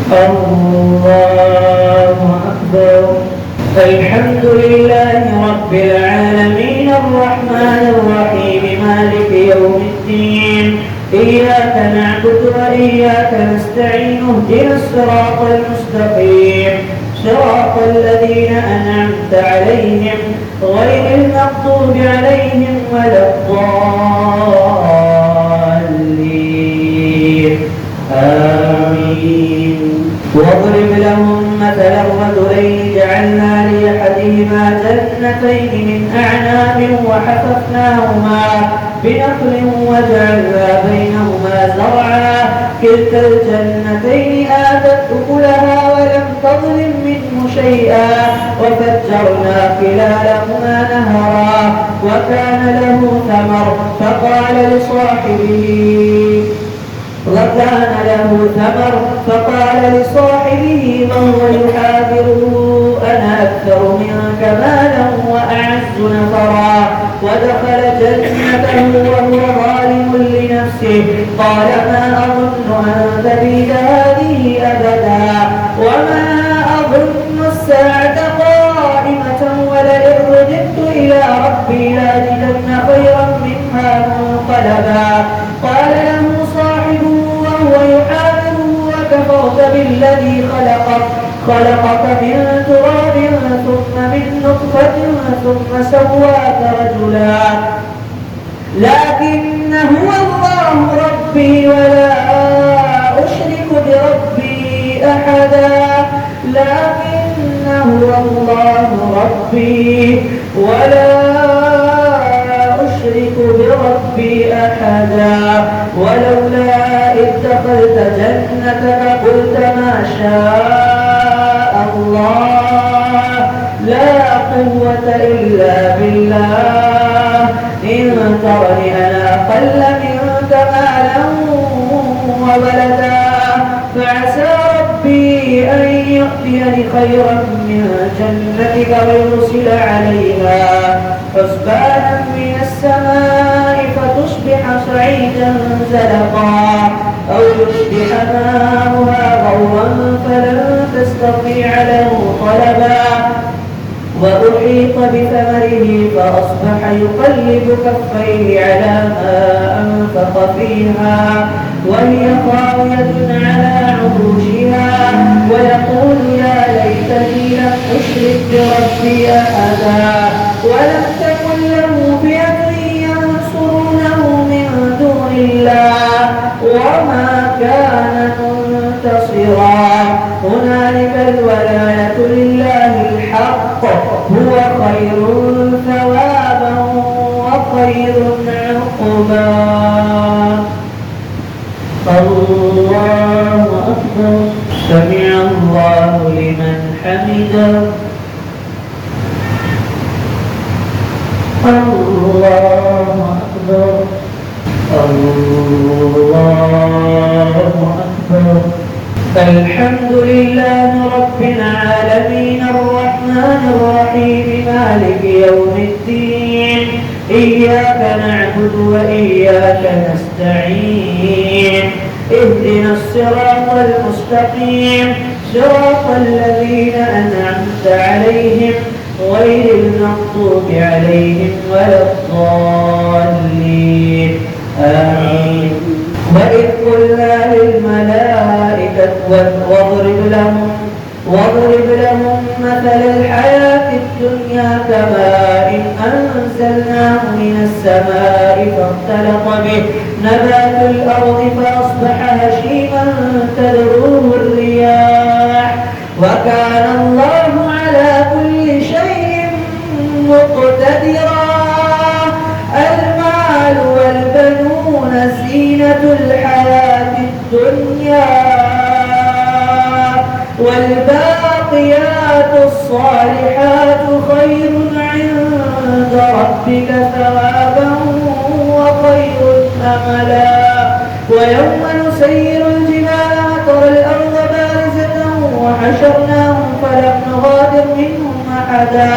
الله أكبر. الحمد لله رب العالمين الرحمن الرحيم مالك يوم الدين إياك نعبد وإياك نستعين اهدنا الصراط المستقيم صراط الذين أنعمت عليهم غير المغضوب عليهم ولا الضالين آمين. واضرب لهم مثلا رجلين جعلنا لأحدهما جنتين من أعناب وحففناهما بنخل وجعلنا بينهما زرعا كلتا الجنتين آتت أكلها ولم تظلم منه شيئا وفجرنا خلالهما نهرا وكان له ثمر فقال لصاحبه وهو يحاوره أنا أكثر منك مالا وأعز نفرا ودخل جنته وهو ظالم لنفسه قال ما أظن أن تبيد هذه أبدا وما أظن الساعة قائمة ولئن رددت إلى ربي لأجدن خيرا منها منقلبا قال له صاحبه وهو يحاوره وكفرت بالذي خلقك من تراب ثم من نطفة ثم سواك رجلا لكن هو الله ربي ولا أشرك بربي أحدا ولولا إذ دخلت جنتك قلت ما شاء الله لا قوة إلا بالله إن ترني أنا أقل منك مالا وولدا فعسى ربي أن يؤتيني خيرا من جنتك ويرسل عليها حسبانا من السماء فتصبح صعيدا زلقا أو يصبح ماؤها غورا فلن تستطيع له طلبا وأحيط بثمره فأصبح يقلب كفيه على ما أنفق فيها وهي خاوية على عروشها ويقول يا ليتني لم أشرك بربي أحدا ولم تكن له فئة ينصرونه من دون الله وما كان منتصرا هنالك الولاية لله الحق هو خير ثوابا وخير عقبا. الله أكبر. سمع الله لمن حمده. الله أكبر. الله أكبر. الحمد لله رب العالمين الرحمن الرحيم مالك يوم الدين إياك نعبد وإياك نستعين اهدنا الصراط المستقيم صراط الذين أنعمت عليهم غير المغضوب عليهم ولا الضالين آمين. وإذ قلنا للملائكة واضرب لهم مثل الحياة الدنيا كماء أنزلناه من السماء فاختلط به نبات الأرض فأصبح هشيما تذروه الرياح وكان الله على كل شيء مقتدرا. المال والبنون زينة الحياة الدنيا والباقيات الصالحات خير عند ربك ثوابا وخير أملا. ويوم نسير الجبال وترى الأرض بارزة وحشرناهم فلم نغادر منهم أحدا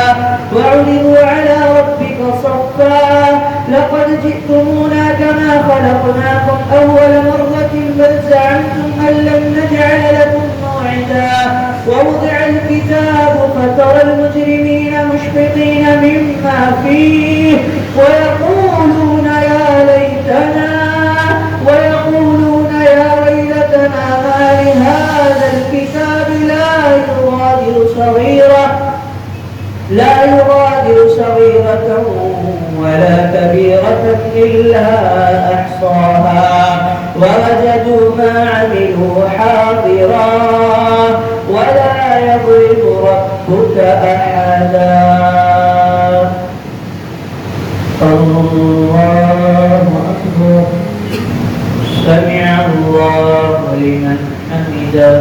وعرضوا على ربك صفا لقد جئتمونا كما خلقناكم أول مرة بل زعمتم أن لن نجعل لكم موعدا صغيرة ولا كبيرة إلا أحصاها ووجدوا ما عملوا حاضرا ولا يظلم ربك أحدا. الله أكبر. سمع الله لمن حمده.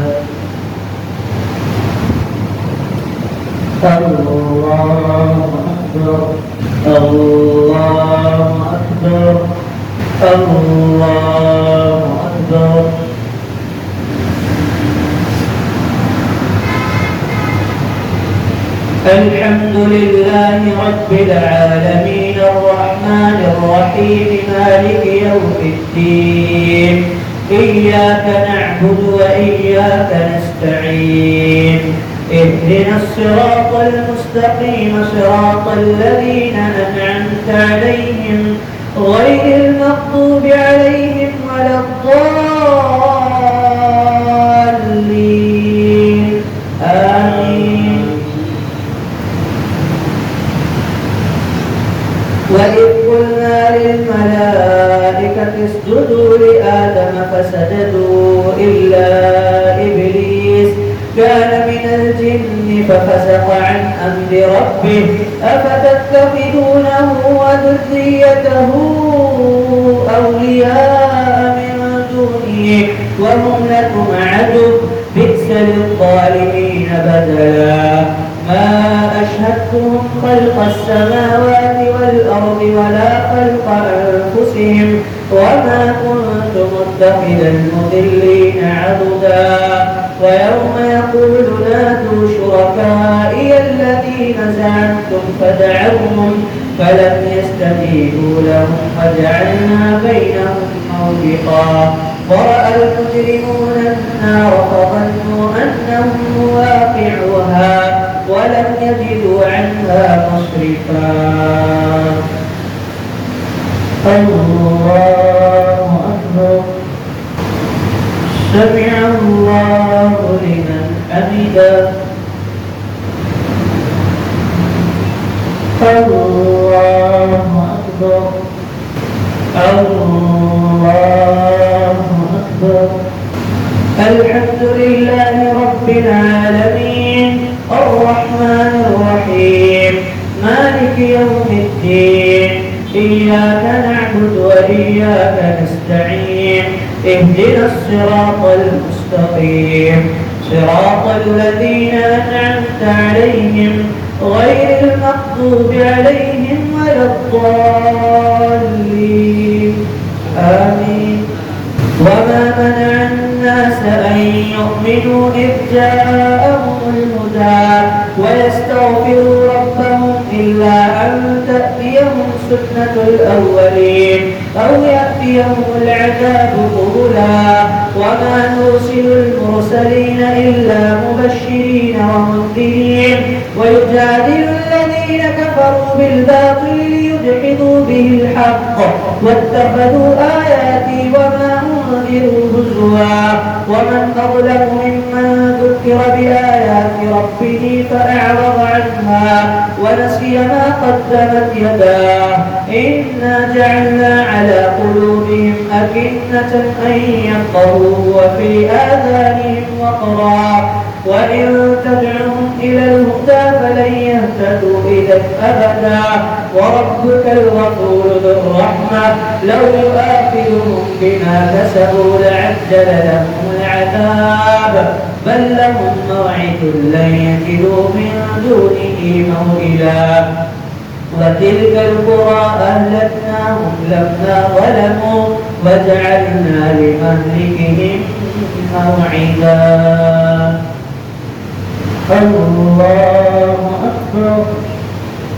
الله أكبر. الله أكبر. الله أكبر. الحمد لله رب العالمين الرحمن الرحيم مالك يوم الدين إياك نعبد وإياك نستعين اهدنا الصراط المستقيم صراط الذين أنعمت عليهم غير المغضوب عليهم ولا الضالين آمين. وإذ قلنا للملائكة اسجدوا لآدم فسجدوا إلا إبليس كان من الجن ففسق عن أمر ربه أفتتخذونه وذريته أولياء من دونه وهم لكم عدو بئس للظالمين بدلا. ما أشهدتهم خلق السماوات والأرض ولا خلق أنفسهم وما كنت متخذ المضلين عضدا. ويوم يقول نادوا شركائي الذين زعمتم فدعوهم فلم يستجيبوا لهم وجعلنا بينهم موبقا. ورأى المجرمون النار فظنوا أنهم واقعوها ولم يجدوا عنها مصرفا. الله أكبر. سمع الله لمن حمده. الله أكبر. الله أكبر. الحمد لله رب العالمين الرحمن الرحيم مالك يوم الدين إياك نعبد وإياك نستعين اهدنا الصراط المستقيم صراط الذين أنعمت عليهم غير المغضوب عليهم ولا الضالين آمين. وما منع الناس أن يؤمنوا إذ جاءهم الهدى ويستغفروا ربهم إلا أن تأتيهم سنة الأولين أو يأتيهم العذاب قبلا. وما نرسل المرسلين إلا مبشرين ومنذرين ويجادل الذين كفروا بالباطل ليدحضوا به الحق واتخذوا آياتي وما أنذروا هزوا. ومن أظلم ممن ذكر بآيات ربه فأعرض عنها ونسي ما قدمت يداه إنا جعلنا على قلوبهم أكنة أن يفقهوا وفي آذانهم وقرا وإن تدعهم إلى الهدى فلن يهتدوا إذا أبدا. وربك الغفور ذو الرحمة لو يؤاخذهم بما كسبوا لعجل لهم العذاب بل لهم موعد لن يجدوا من دونه موئلا. وتلك القرى أهلكناهم لما ظلموا وجعلنا لمهلكهم موعدا. الله أكبر.